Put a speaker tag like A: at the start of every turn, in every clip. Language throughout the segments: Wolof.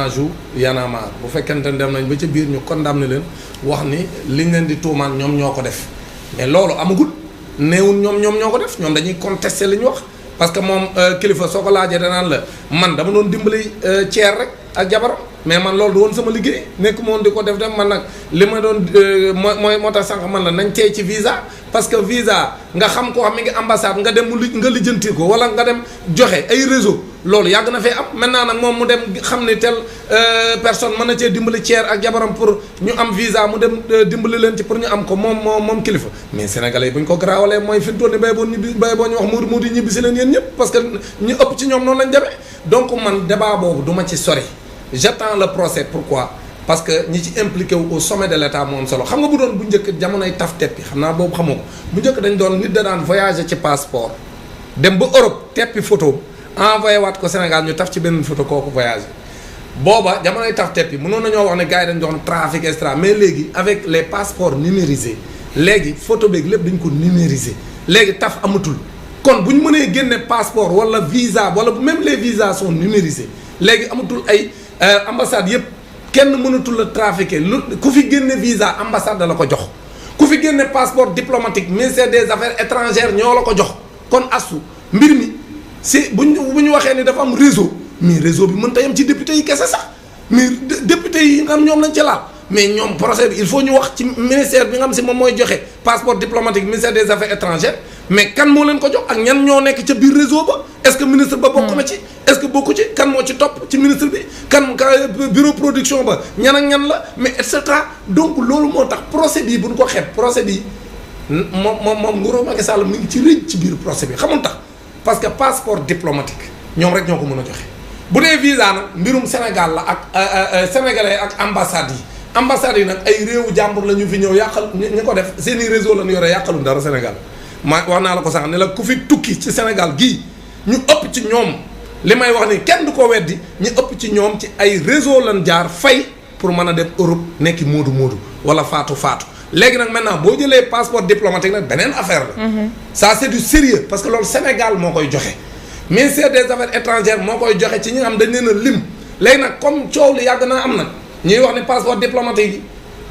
A: parrainage yu Y'en a marre bu fekkente ne dem nañ ba ca biir ñu condamné leen wax ni liñ leen di tuumaan ñoom ñoo ko def mais loolu amagul néewul ñoom ñoo ko def ñoom dañuy contester li ñu wax parce que moom kilifa soo ko laajee danaan la man dama doon dimbali ceer rek ak jabaram mais man loolu du woon sama liggéey nekk moon di ko def dem man nag li ma doon moo tax sànq man la nañ tey ci visa parce que visa nga xam ko xam mi ngi ambassade nga dem nga lijjanti ko wala nga dem joxe ay réseau loolu yàgg na fee am maintenant nag moom mu dem xam ne tel personne mën na cee dimbali ceer ak jabaram pour ñu am visa mu dem dimbali leen ci pour ñu am ko moom kilifa mais sénégalais yi bu ñu ko garaawalee mooy fi mu toll nii bay boo ñu wax mu di ñibbi si leen yéen ñëpp parce que ñu ëpp ci ñoom noonu lañ demee donc man débat boobu du ma ci sori j'attends le procès pourquoi parce que ñi ci impliqué wu au sommet de l'état moo am solo xam nga bu doon bu njëkk jamonoy taf teppi xam naa boobu xamoo ko bu njëkk dañ doon nit da daan voyager ci passeport dem ba Europe teppi photo envoyé waat ko Sénégal ñu taf ci benn photo kooku voyager booba jamonoy taf teppi mënoon nañoo wax ne gars yi dañ doon trafic extra mais léegi avec les passeports numérisés léegi photo beeg lépp dañ ko numériser léegi taf amatul kon bu ñu mënee génne passeport wala visa wala même les visas sont numérisés léegi amatul ay ambassade yëpp kenn mënatul la trafiquer lu ku fi génne visa ambassade da la ko jox ku fi génne passeport diplomatique ministère des affaires étrangères ñoo la ko jox kon astu mbir mi si bu ñu waxee ni dafa am réseau mais réseau bi mën ta yem ci député yi kese sax mais député yi nga xam ñoom lañ ci laal mais ñoom procès bi il faut ñu wax ci ministère bi nga xam si moom mooy joxe passeport diplomatique ministère des affaires étrangères mais kan moo leen ko jox ak ñan ñoo nekk ca biir réseau ba est-ce que ministre ba bokk na ci est-ce que bokku ci kan moo ci topp ci ministre bi kan bureau production ba ñan ak ñan la mais et cetera donc loolu moo tax procès bii bu ñu ko xeeb procès bi moom nguuru Macky Sall mu ngi ci rëj ci biir procès bi xamul tax parce que passeport diplomatique ñoom rek ñoo ko mën a joxe bu dee visa nag mbirum Sénégal la ak sénégalais ak ambassades yi nag ay réewu jàmbur la ñu fi ñëw yàqal ñi ko def seeni réseau la ñu yore yàqaluñ dara Sénégal ma wax naa la ko sax ne la ku fi tukki ci Sénégal gii ñu ëpp ci ñoom li may wax ni kenn du ko weddi ñu ëpp ci ñoom ci ay réseau lan jaar fay pour mën a dem Europe nekki moodu wala faatu léegi nag maintenant boo jëlee passeport diplomatique nag beneen affaire la ça c'est du sérieux parce que loolu Sénégal moo koy joxe ministère des affaires étrangères moo koy joxe ci ñi nga xam dañ leen a lim léegi nag comme coow li yàgg naa am nag ñuy wax ni passeport diplomatique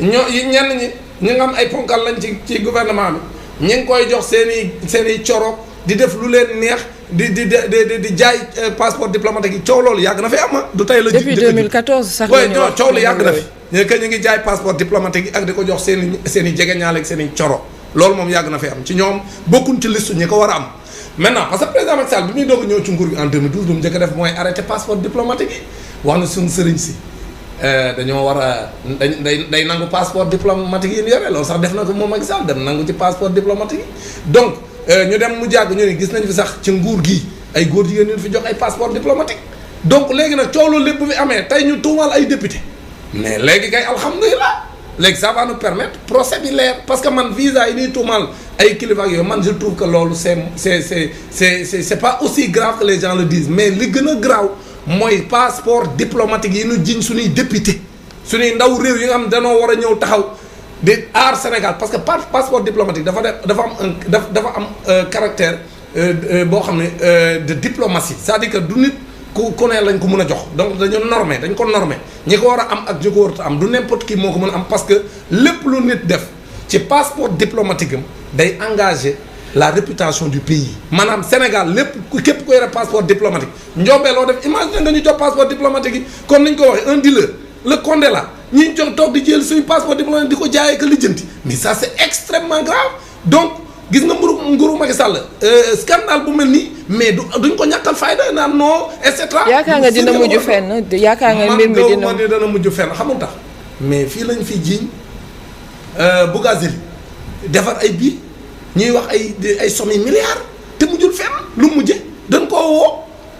A: yi ñenn ñi nga xam ay ponkal lañ ci gouvernement bi ñi ngi koy jox seen i coro di def lu leen neex di jaay passeport diplomatique yi coow loolu yàgg na fi am du tey la.
B: depuis 2014 sax la ñu wax
A: coow li yàgg na fi. ñu ngi jaay passeport diplomatique yi ak di ko jox seen i jegeñaale ak seen i coro loolu moom yàgg na fi am ci ñoom bokkuñ ci liste ñi ko war a am. maintenant parce que président Macky Sall bi muy doog a ñëw ci nguur gi en 2012 lu mu njëkk a def mooy arrêté passeport diplomatique yi wax na suñu sëriñ si. dañoo war a day nangu passeport diplomatique yi ñu yore loolu sax def na ko moom Macky Sall dem nangu ci passeport diplomatique yi donc ñu dem mu jàgg ñu ne gis nañ fi sax ci nguur gi ay góor jigéen ñu fi jox ay passeport diplomatique donc léegi nag coow loolu lépp bu fi amee tey ñu tuumal ay député mais léegi kay alhamdulilah léegi ça va nous permettre procès bi leer parce que man visa yi ñuy tuumal ay kilifa ak yooyu man je trouve que loolu c'est pas aussi grave que les gens le disent mais li gën a grave mooy passeport diplomatique yi ñu jiñ suñuy député suñuy ndaw réew yi nga xam danoo war a ñëw taxaw di aar Sénégal parce que passeport diplomatique dafa am caractère boo xam ne de diplomatie c'est-à-dire que du nit ku ne lañ ko mën a jox donc dañu dañ ko normé ñi ko war a am ak ñi ko warut a am du n'importe qui moo ko mën a am parce que lépp lu nit def ci passeport diplomatique am day engagé la réputation du pays maanaam Sénégal lépp képp ko yore passeport diplomatique njombee loo def imagine nga ñu jox passeport diplomatique yi comme ni ñu ko waxee un dealer le Condé là ñi jox toog di jël suñu passeport diplomatique di ko jaayee que lijjanti mais ça c'est extrêmement grave donc gis nga nguuru Macky Sall scandale bu mel nii mais duñ ko ñàkkal fayda naan non et cetera.
B: yaakaar nga dina mujj fenn yaakaar nga mbir mi
A: dina mujj fenn xamul tax mais fii lañ fi jiiñ Bougazelli defar ay bii ñuy wax ay somme milliards te mujjul fenn lu mujje dañ koo woo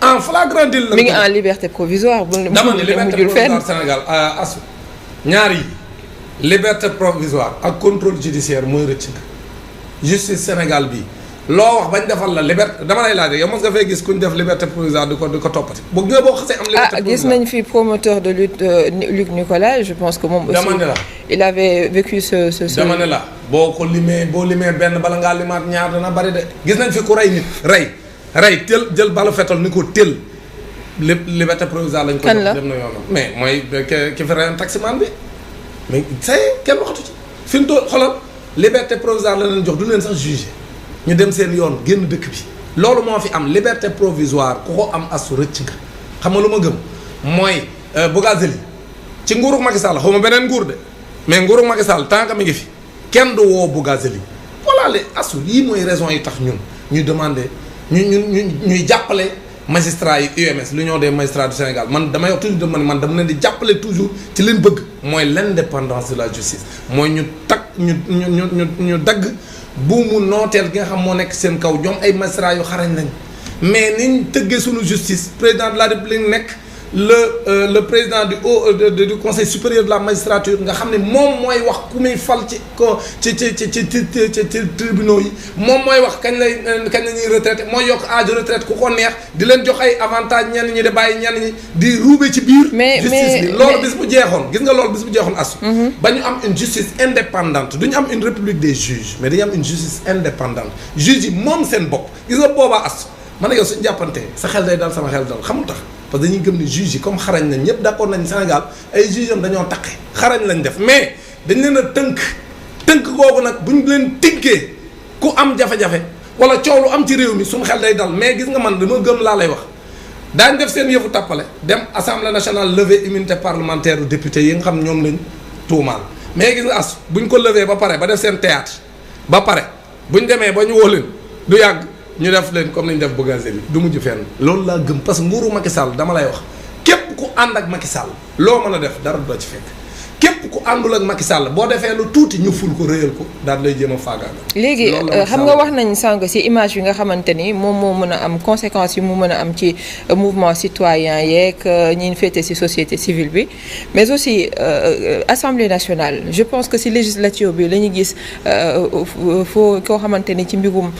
A: en flagrant délit.
B: mi ngi en liberté provisoire.
A: dama ne liberté provisoire Sénégal asu ñaar yi liberté provisoire ak contrôle judiciaire mooy rëcc nga justice Sénégal bii loo wax bañ defal la liberté dama lay laaj yow mos nga fay gis kuñ def liberté provisoire di ko toppati boo xasee am liberté provisoire
B: gis nañ fi promoteur de lutte Luc Nicolaï je pense que moom aussi
A: dama ne la
B: il avait vécu ce
A: dama ne la boo limee benn bala ngaa limaat ñaar dana bari de gis nañ fi ku rey nit rey tël jël balu fetal ni ko tël liberté provisoire lañ ko jox dem na yoonam mais mooy ki fi rayoon taximan bi mais c'est kenn waxatu ci fi mu toll xoolal liberté provisoire la leen jox du leen sax jugé ñu dem seen yoon génn dëkk bi loolu moo fi am liberté provisoire ku ko am asu rëcc nga xam nga lu ma gëm mooy Bougazelli ci nguuru Macky Sall xaw ma beneen nguur de mais nguuru Macky Sall tant que mi ngi fi kenn du woo Bougazelli voilà les asu yii mooy raison yi tax ñun ñuy demander ñuy jàppale magistrats yi UMS l'union des magistrats du Sénégal man damay wax toujours man dama leen di jàppale toujours ci leen bëgg mooy l'indépendance de la justice mooy ñu dagg buumu nooteel gi nga xam moo nekk seen kaw ñoom ay magistrats yu xarañ lañ mais niñ tëggee suñu justice président de la République nekk le président du conseil supérieur de la magistrature nga xam ne moom mooy wax ku muy fal ci tribunaux yi moom mooy wax kañ la ñuy retraité mooy yokk âge de retraite ku ko neex di leen jox ay avantages ñenn ñi di bàyyi ñenn ñi di ruube ci biir justice bi loolu bis bu jeexoon gis nga loolu bis bu jeexoon asu ba ñu am une justice indépendante du ñu am une république des juges mais dañu am une justice indépendante juges yi moom seen bopp gis nga boobaa asu man na yow suñu jàppante sa xel day dal sama xel dal xamul tax parce que dañuy gëm ni juges yi comme xarañ nañ ñëpp d'accord nañ Sénégal ay juges am dañoo taqe xarañ lañ def mais dañ leen a tënk googu nag bu ñu leen tënkee ku am jafe-jafe wala coow lu am ci réew mi suñu xel day dal mais gis nga man dama gëm laa lay wax daañ def seen yëfu tàppale dem assemblée nationale lever immunité parlementaire u député yi nga xam ñoom lañ tuumaal mais gis nga as buñ ko lever ba pare ba def seen théâtre ba pare buñ demee ba ñu woo leen du yàgg ñu def leen comme nañ def Bougazelli du mujj fenn loolu laa gëm parce que nguuru Macky Sall dama lay wax képp ku ànd ak Macky Sall loo mën a def dara du la ci fekk képp ku àndul ak Macky Sall boo defee lu tuuti ñu ful ko réyal ko daal lay jéem a faagaagal.
B: léegi xam nga wax nañ sànq ci image yi nga xamante ni moom moo mën a am conséquences yi mu mën a am ci mouvement citoyen yeeg ñi féete ci société civile bi mais aussi Assemblée nationale je pense que ci législature bi la ñu gis foo koo xamante ni ci mbirum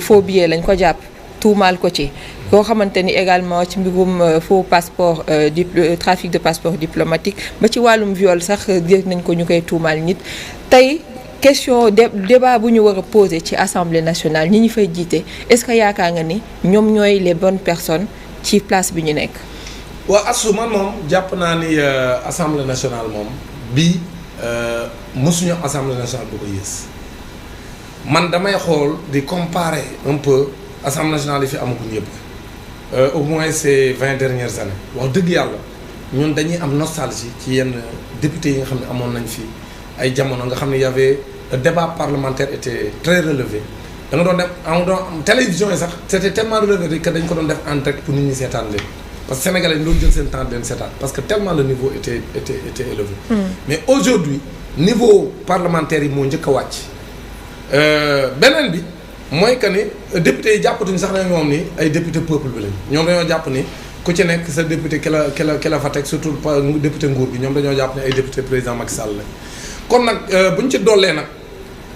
B: faux billet lañ ko jàpp tuumaal ko ci. koo xamante ni également ci mbirum faux passeport trafic de passeport diplomatique ba ci wàllum viol sax dégg nañ ko ñu koy tuumaal nit tey question débat bu ñu war a poser ci assemblée nationale ñi ñu fay jiite est-ce que yaakaar nga ni ñoom ñooy les bonnes personnes ci place bi ñu nekk.
A: waaw asu man moom jàpp naa ni assemblée nationale moom bii mosuñu assemblée nationale bu ko yées man damay xool di comparer un peu assemblée nationale yi fi amaguñ yëpp. Au moins ces 20 dernières années wax dëgg yàlla ñun dañuy am nostalgie ci yenn députés yi nga xam ne amoon nañ fi ay jamono nga xam ne y avait le débat parlementaire était très relevé da nga doon def am télévision yi sax c'était tellement relevé que dañ ko doon def en direct pour nit ñi seetaan leen parce que sénégalais doon jël seen temps di leen seetaan parce que tellement le niveau était élevé. Mais aujourd'hui niveau parlementaire yi moo njëkk a wàcc beneen bi. mooy que ni député yi jàppatuñu sax na ñoom ni ay député peuple bi lañ ñoom dañoo jàpp ni ku ci nekk sa député ki la fa teg surtout député nguur gi ñoom dañoo jàpp ni ay député président Macky Sall lañ kon nag bu ñu ci dollee nag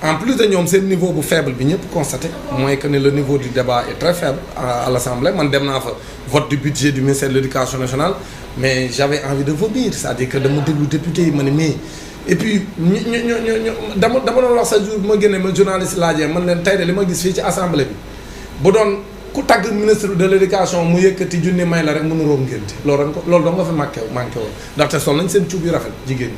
A: en plus de ñoom seen niveau bu faible bi ñëpp constaté mooy que ni le niveau du débat est très faible à l'Assemblée man dem naa fa vote du budget du ministère de l'éducation nationale mais j'avais envie de vomir c'est-à-dire que dama déglu député yi ma ne mais et puis dama doon wax sa jour bi ma génnee ma journaliste laajee man leen tey de li ma gis fii ci assemblée bi bu doon ku tagg ministre de l'éducation mu yëkkati junni may la rek mënu room ngénte loolu dong nga fi manqué woon ndaxte sol nañ seen cuub yu rafet jigéen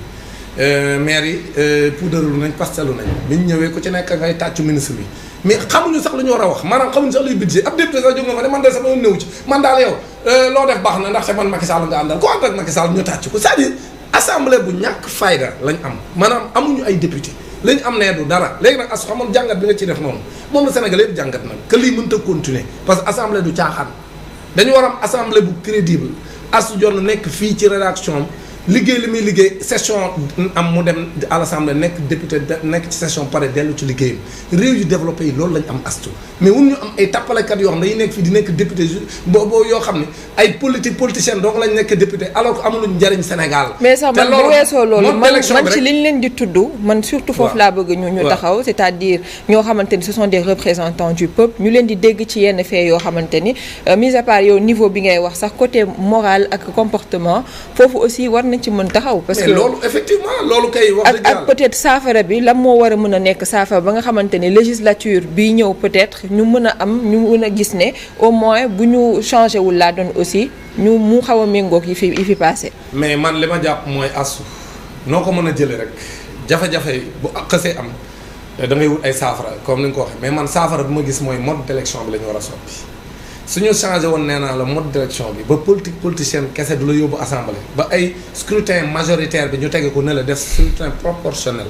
A: ñi maire yi puudaru nañ pastelu nañ biñ ñëwee ku ci nekk ngay tàccu ministre bi mais xamuñu sax lu ñu war a wax maanaam xamuñu sax luy budget ab député sax jóg nga fa ne man de sama yoon néew ci man daal yow loo def baax na ndaxte man Macky Sall nga àndal ko ànd ak Macky Sall ñu tàcc ko c'est-à-dire assemblée bu ñàkk fayda lañ am maanaam amuñu ay député lañ am nee du dara léegi nag as xamoon jàngat bi nga ciy def noonu moom la Sénégal yëpp jàngat nag que lii mënta continuer parce que assemblée du caaxaan dañu war am assemblée bu crédible as jonn nekk fii ci rédaction liggéey li muy liggéey session am mu dem à l'Assemblée nekk député nekk ci session pare dellu ci liggéeyam réew yu développé yi loolu lañ am astu mais wun ñu am ay tappalekat yoo xam ne dañuy nekk fii di nekk député boobu yoo xam ne ay politicien donc lañ nekk député alors que amuluñ njariñ Sénégal.
B: mais sax man bu weesoo loolu man ci liñ leen di tudd man surtout foofu laa bëgg ñu taxaw c'est-à-dire ñoo xamante ni ce sont des représentants du peuple ñu leen di dégg ci yenn fait yoo xamante ni mis à part yow niveau bi ngay wax sax côté moral ak comportement foofu aussi war na ci mën taxaw. parce que
A: loolu effectivement loolu kay wax dëgg yàlla
B: ak peut-être saafara bi lan moo war a mën a nekk saafara ba nga xamante ne législature bi ñëw peut-être ñu mën a gis ne au moins bu ñu changé wul laa doon aussi mu xaw a méngoog yi fi passé.
A: mais man li ma jàpp mooy asu noo ko mën a jëlee rek jafe-jafe bu xësee am da ngay wut ay saafara comme ni nga ko waxee mais man saafara bi ma gis mooy mode d'élection bi la ñu war a soppi suñu changé woon nee naa la mode d'élection bi ba politicienne kese du la yóbbu assemblée ba ay scrutin majoritaire bi ñu tege ko ne la def scrutin proportionnel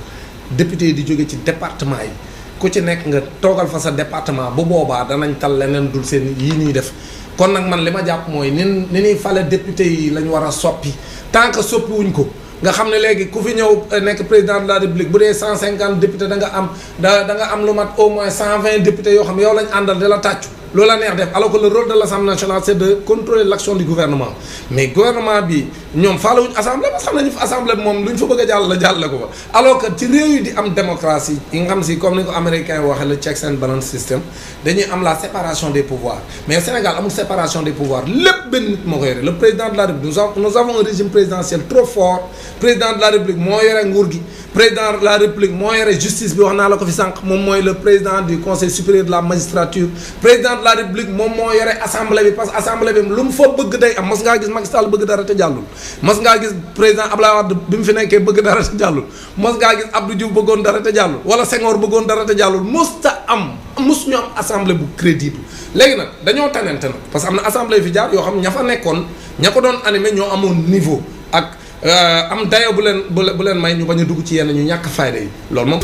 A: député yi di jóge ci département yi ku ci nekk nga toogal fa sa département bu boobaa danañ tal leneen dul seen yii ñuy def kon nag man li ma jàpp mooy ni ñuy fale député yi la ñu war a soppi tant que soppi wuñ ko nga xam ne léegi ku fi ñëw nekk président de la république bu dee 150 députés da nga am lu mat au moins 120 députés yoo xam yow lañ àndal di la tàccu loolu la neex def alors que le rôle de l'Assemblée nationale c'est de contrôler l'action du gouvernement mais gouvernement bi ñoom faalewuñu assemblée parce que xam nañu fa assemblée bi moom lu ñu fa bëgg a jàll ko fa alors que ci réew yi di am démocratie yi nga xam si comme ni ko américain yi waxee le checks and balance system dañuy am la séparation des pouvoirs mais Sénégal amul séparation des pouvoirs lépp benn nit moo ko yore le président de la République nous avons un régime présidentiel trop fort président de la République moo yore nguur gi président de la République moo yore justice bi wax naa la ko fi sànq moom mooy le président du conseil supérieur de la magistrature président de la République moom moo yore assemblée bi parce que assemblée bi lu mu fa bëgg day am mas ngaa gis Macky Sall bëgg dara te jàllul mas ngaa gis président Abdoulaye Wade bi mu fi nekkee bëgg dara te jàllul mas ngaa gis Abdou Diouf bëggoon dara te jàllul wala Senghor bëggoon dara te jàllul musta am mus ñu am assemblée bu crédible léegi nag dañoo tanente nag parce que am na assemblée fi jaar yoo xam ña fa nekkoon ña ko doon animé ñoo amoon niveau ak am dayo bu leen may ñu bañ a dugg ci yenn ñu ñàkk fayda yi loolu moom